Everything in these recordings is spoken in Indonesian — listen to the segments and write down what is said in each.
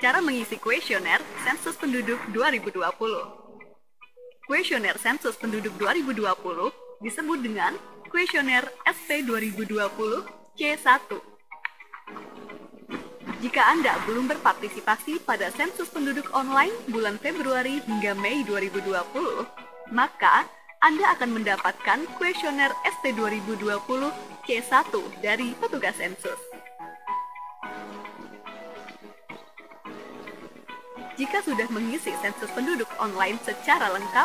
Cara mengisi kuesioner Sensus Penduduk 2020. Kuesioner Sensus Penduduk 2020 disebut dengan kuesioner SP 2020 C1. Jika Anda belum berpartisipasi pada sensus penduduk online bulan Februari hingga Mei 2020, maka Anda akan mendapatkan kuesioner SP 2020 C1 dari petugas sensus. Jika sudah mengisi sensus penduduk online secara lengkap,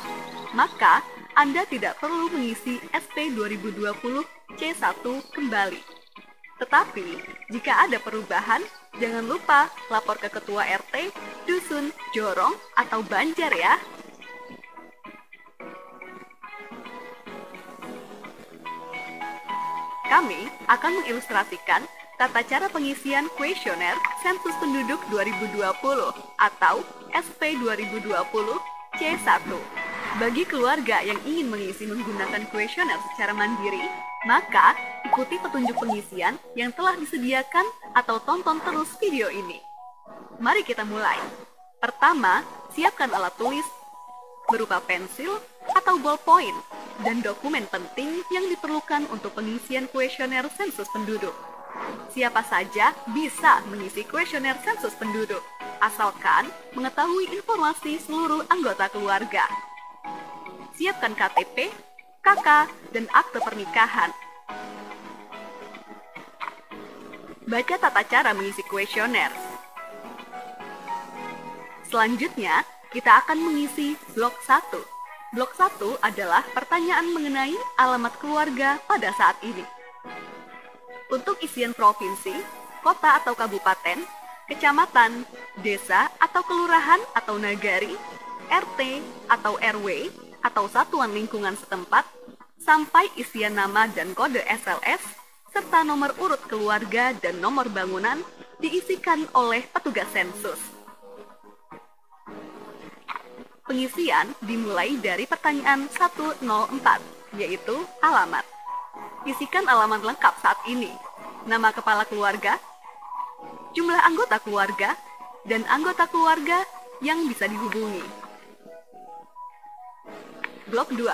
maka Anda tidak perlu mengisi SP 2020 C1 kembali. Tetapi, jika ada perubahan, jangan lupa lapor ke Ketua RT, Dusun, Jorong, atau Banjar ya. Kami akan mengilustrasikan tata cara pengisian kuesioner Sensus Penduduk 2020 atau SP 2020 C1. Bagi keluarga yang ingin mengisi menggunakan kuesioner secara mandiri, maka ikuti petunjuk pengisian yang telah disediakan atau tonton terus video ini. Mari kita mulai. Pertama, siapkan alat tulis berupa pensil atau ballpoint dan dokumen penting yang diperlukan untuk pengisian kuesioner sensus penduduk. Siapa saja bisa mengisi kuesioner sensus penduduk, asalkan mengetahui informasi seluruh anggota keluarga. Siapkan KTP, KK, dan akte pernikahan. Baca tata cara mengisi kuesioner. Selanjutnya, kita akan mengisi blok 1. Blok 1 adalah pertanyaan mengenai alamat keluarga pada saat ini. Untuk isian provinsi, kota atau kabupaten, kecamatan, desa atau kelurahan atau nagari, RT atau RW, atau satuan lingkungan setempat, sampai isian nama dan kode SLS, serta nomor urut keluarga dan nomor bangunan diisikan oleh petugas sensus. Pengisian dimulai dari pertanyaan 104, yaitu alamat. Isikan alamat lengkap saat ini, nama kepala keluarga, jumlah anggota keluarga, dan anggota keluarga yang bisa dihubungi. Blok 2.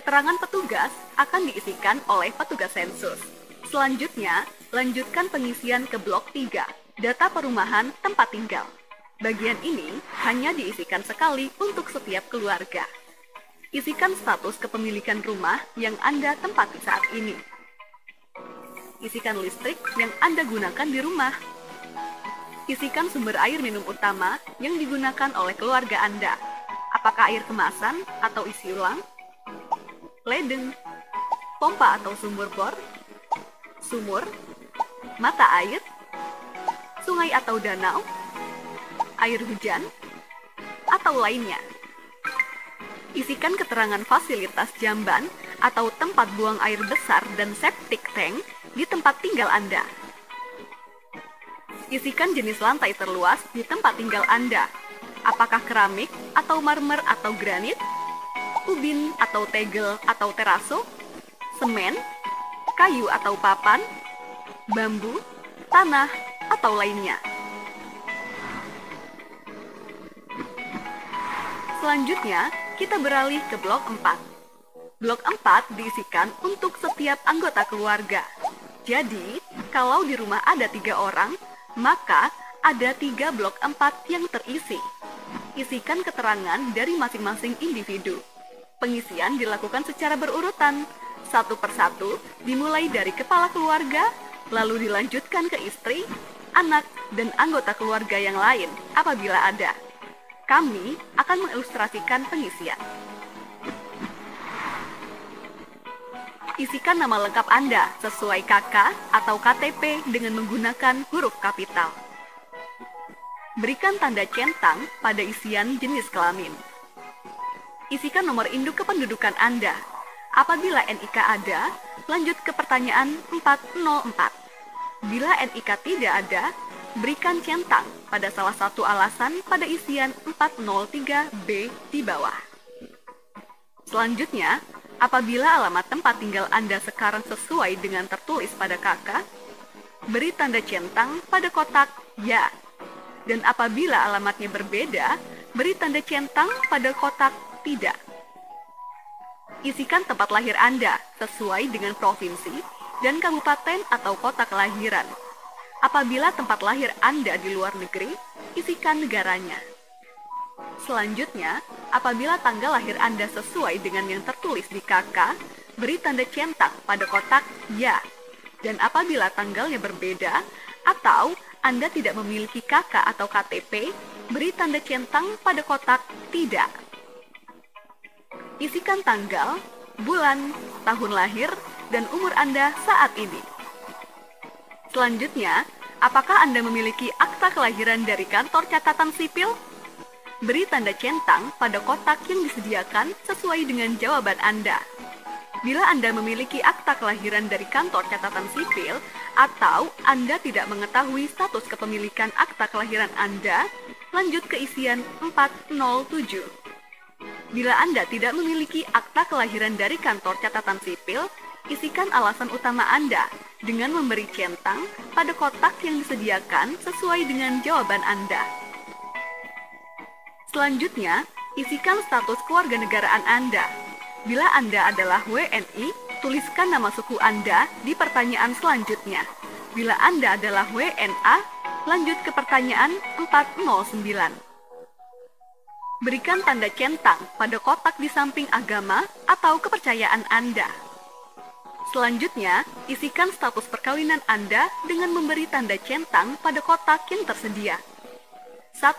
Keterangan petugas akan diisikan oleh petugas sensus. Selanjutnya, lanjutkan pengisian ke blok 3, data perumahan tempat tinggal. Bagian ini hanya diisikan sekali untuk setiap keluarga. Isikan status kepemilikan rumah yang Anda tempati saat ini. Isikan listrik yang Anda gunakan di rumah. Isikan sumber air minum utama yang digunakan oleh keluarga Anda. Apakah air kemasan atau isi ulang? Ledeng, pompa atau sumur bor, sumur, mata air, sungai atau danau, air hujan, atau lainnya. Isikan keterangan fasilitas jamban atau tempat buang air besar dan septic tank di tempat tinggal Anda. Isikan jenis lantai terluas di tempat tinggal Anda. Apakah keramik atau marmer atau granit, ubin atau tegel atau teraso, semen, kayu atau papan, bambu, tanah, atau lainnya. Selanjutnya, kita beralih ke blok 4. Blok 4 diisikan untuk setiap anggota keluarga. Jadi, kalau di rumah ada 3 orang, maka ada 3 blok 4 yang terisi. Isikan keterangan dari masing-masing individu. Pengisian dilakukan secara berurutan, satu persatu, dimulai dari kepala keluarga, lalu dilanjutkan ke istri, anak, dan anggota keluarga yang lain apabila ada. Kami akan mengilustrasikan pengisian. Isikan nama lengkap Anda sesuai KK atau KTP dengan menggunakan huruf kapital. Berikan tanda centang pada isian jenis kelamin. Isikan nomor induk kependudukan Anda. Apabila NIK ada, lanjut ke pertanyaan 404. Bila NIK tidak ada, berikan centang pada salah satu alasan pada isian 403B di bawah. Selanjutnya, apabila alamat tempat tinggal Anda sekarang sesuai dengan tertulis pada KK, beri tanda centang pada kotak Ya. Dan apabila alamatnya berbeda, beri tanda centang pada kotak tidak. Isikan tempat lahir Anda sesuai dengan provinsi dan kabupaten atau kota kelahiran. Apabila tempat lahir Anda di luar negeri, isikan negaranya. Selanjutnya, apabila tanggal lahir Anda sesuai dengan yang tertulis di KK, beri tanda centang pada kotak ya. Dan apabila tanggalnya berbeda atau Anda tidak memiliki KK atau KTP, beri tanda centang pada kotak tidak. Isikan tanggal, bulan, tahun lahir, dan umur Anda saat ini. Selanjutnya, apakah Anda memiliki akta kelahiran dari kantor catatan sipil? Beri tanda centang pada kotak yang disediakan sesuai dengan jawaban Anda. Bila Anda memiliki akta kelahiran dari kantor catatan sipil, atau Anda tidak mengetahui status kepemilikan akta kelahiran Anda, lanjut ke isian 407. Bila Anda tidak memiliki akta kelahiran dari kantor catatan sipil, isikan alasan utama Anda dengan memberi centang pada kotak yang disediakan sesuai dengan jawaban Anda. Selanjutnya, isikan status kewarganegaraan Anda. Bila Anda adalah WNI, tuliskan nama suku Anda di pertanyaan selanjutnya. Bila Anda adalah WNA, lanjut ke pertanyaan 409. Berikan tanda centang pada kotak di samping agama atau kepercayaan Anda. Selanjutnya, isikan status perkawinan Anda dengan memberi tanda centang pada kotak yang tersedia. 1.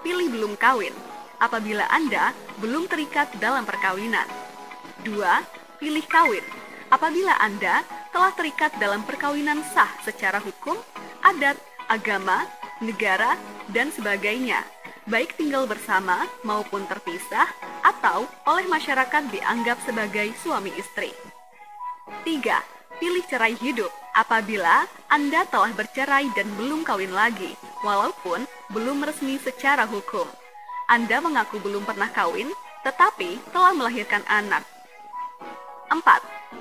Pilih belum kawin, apabila Anda belum terikat dalam perkawinan. 2. Pilih kawin, apabila Anda telah terikat dalam perkawinan sah secara hukum, adat, agama, negara, dan sebagainya, baik tinggal bersama maupun terpisah atau oleh masyarakat dianggap sebagai suami istri. 3. Pilih cerai hidup apabila Anda telah bercerai dan belum kawin lagi, walaupun belum resmi secara hukum. Anda mengaku belum pernah kawin, tetapi telah melahirkan anak. 4.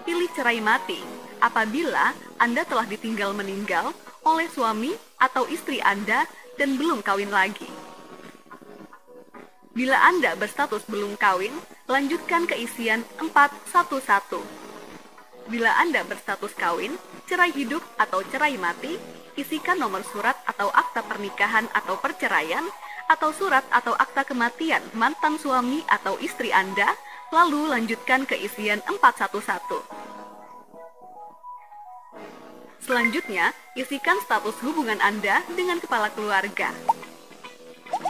Pilih cerai mati apabila Anda telah ditinggal meninggal oleh suami atau istri Anda dan belum kawin lagi. Bila Anda berstatus belum kawin, lanjutkan ke isian 411. Bila Anda berstatus kawin, cerai hidup atau cerai mati, isikan nomor surat atau akta pernikahan atau perceraian, atau surat atau akta kematian mantan suami atau istri Anda, lalu lanjutkan ke isian 411. Selanjutnya, isikan status hubungan Anda dengan kepala keluarga.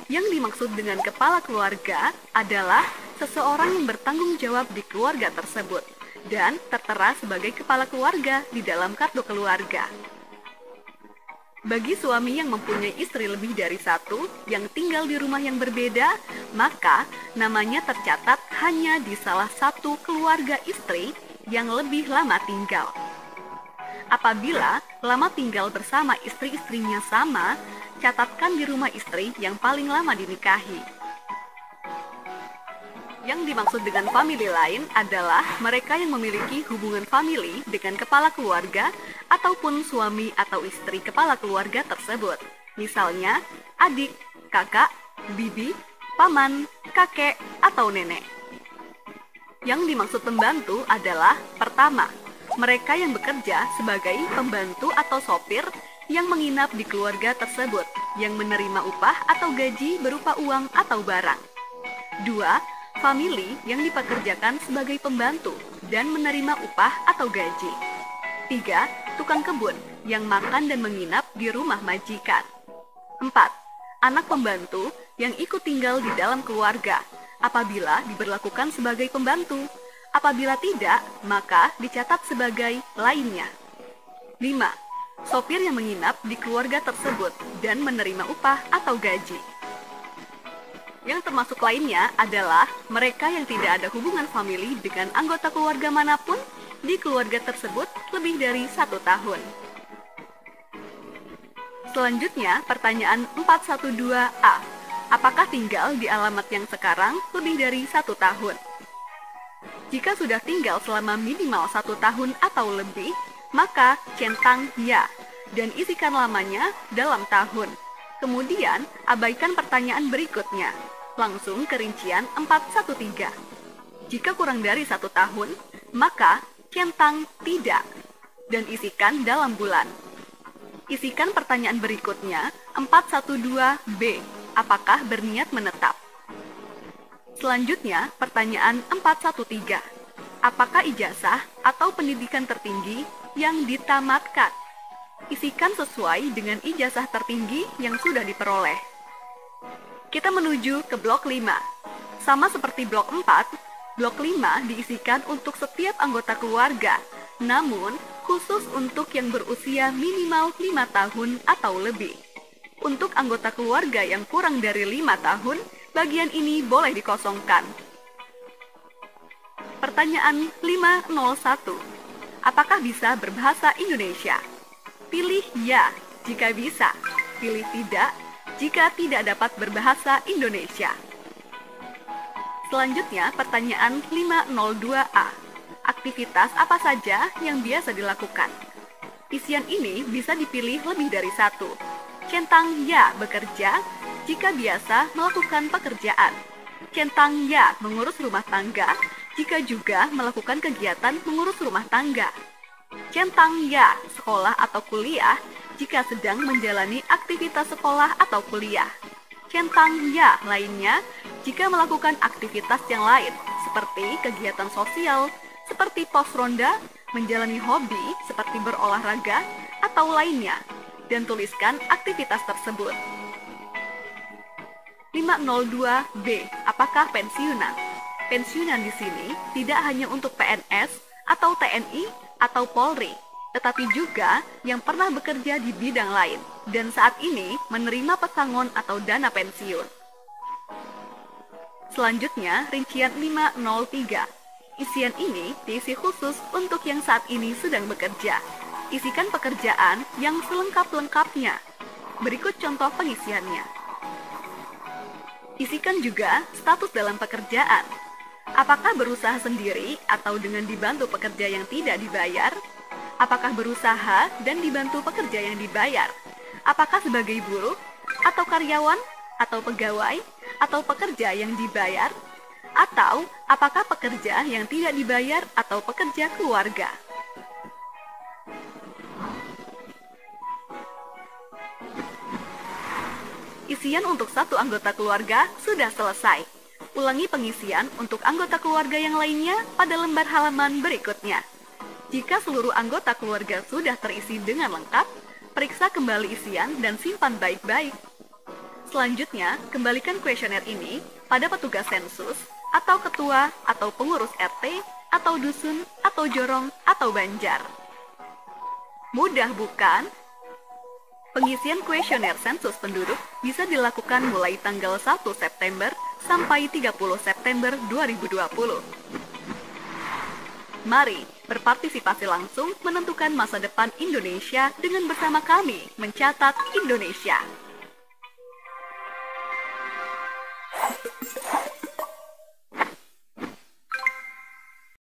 Yang dimaksud dengan kepala keluarga adalah seseorang yang bertanggung jawab di keluarga tersebut dan tertera sebagai kepala keluarga di dalam kartu keluarga. Bagi suami yang mempunyai istri lebih dari satu yang tinggal di rumah yang berbeda, maka namanya tercatat hanya di salah satu keluarga istri yang lebih lama tinggal. Apabila lama tinggal bersama istri-istrinya sama, catatkan di rumah istri yang paling lama dinikahi. Yang dimaksud dengan famili lain adalah mereka yang memiliki hubungan famili dengan kepala keluarga ataupun suami atau istri kepala keluarga tersebut. Misalnya, adik, kakak, bibi, paman, kakek, atau nenek. Yang dimaksud pembantu adalah pertama, mereka yang bekerja sebagai pembantu atau sopir yang menginap di keluarga tersebut, yang menerima upah atau gaji berupa uang atau barang. 2. Famili yang dipekerjakan sebagai pembantu dan menerima upah atau gaji. 3. Tukang kebun yang makan dan menginap di rumah majikan. 4. Anak pembantu yang ikut tinggal di dalam keluarga apabila diberlakukan sebagai pembantu. Apabila tidak, maka dicatat sebagai lainnya. 5. Sopir yang menginap di keluarga tersebut dan menerima upah atau gaji. Yang termasuk lainnya adalah mereka yang tidak ada hubungan famili dengan anggota keluarga manapun di keluarga tersebut lebih dari 1 tahun. Selanjutnya, pertanyaan 412A. Apakah tinggal di alamat yang sekarang lebih dari 1 tahun? Jika sudah tinggal selama minimal 1 tahun atau lebih, maka centang ya dan isikan lamanya dalam tahun. Kemudian, abaikan pertanyaan berikutnya. Langsung ke rincian 413. Jika kurang dari 1 tahun, maka centang tidak dan isikan dalam bulan. Isikan pertanyaan berikutnya 412B. Apakah berniat menetap? Selanjutnya, pertanyaan 413. Apakah ijazah atau pendidikan tertinggi yang ditamatkan? Isikan sesuai dengan ijazah tertinggi yang sudah diperoleh. Kita menuju ke blok 5. Sama seperti blok 4, blok 5 diisikan untuk setiap anggota keluarga, namun khusus untuk yang berusia minimal 5 tahun atau lebih. Untuk anggota keluarga yang kurang dari 5 tahun, bagian ini boleh dikosongkan. Pertanyaan 501. Apakah bisa berbahasa Indonesia? Pilih ya jika bisa, pilih tidak jika tidak dapat berbahasa Indonesia. Selanjutnya, pertanyaan 502A. Aktivitas apa saja yang biasa dilakukan? Isian ini bisa dipilih lebih dari satu. Centang ya bekerja jika biasa melakukan pekerjaan. Centang ya mengurus rumah tangga jika juga melakukan kegiatan mengurus rumah tangga. Centang ya sekolah atau kuliah jika sedang menjalani aktivitas sekolah atau kuliah. Centang ya lainnya jika melakukan aktivitas yang lain seperti kegiatan sosial, seperti pos ronda, menjalani hobi seperti berolahraga, atau lainnya, dan tuliskan aktivitas tersebut. 502B. Apakah pensiunan? Pensiunan di sini tidak hanya untuk PNS atau TNI atau Polri, tetapi juga yang pernah bekerja di bidang lain dan saat ini menerima pesangon atau dana pensiun. Selanjutnya, rincian 503. Isian ini diisi khusus untuk yang saat ini sedang bekerja. Isikan pekerjaan yang selengkap-lengkapnya. Berikut contoh pengisiannya. Isikan juga status dalam pekerjaan. Apakah berusaha sendiri atau dengan dibantu pekerja yang tidak dibayar? Apakah berusaha dan dibantu pekerja yang dibayar? Apakah sebagai buruh, atau karyawan, atau pegawai, atau pekerja yang dibayar? Atau apakah pekerja yang tidak dibayar atau pekerja keluarga? Isian untuk satu anggota keluarga sudah selesai. Ulangi pengisian untuk anggota keluarga yang lainnya pada lembar halaman berikutnya. Jika seluruh anggota keluarga sudah terisi dengan lengkap, periksa kembali isian dan simpan baik-baik. Selanjutnya, kembalikan kuesioner ini pada petugas sensus, atau ketua, atau pengurus RT, atau dusun, atau jorong, atau banjar. Mudah bukan? Pengisian kuesioner sensus penduduk bisa dilakukan mulai tanggal 1 September sampai 30 September 2020. Mari berpartisipasi langsung menentukan masa depan Indonesia dengan bersama kami mencatat Indonesia.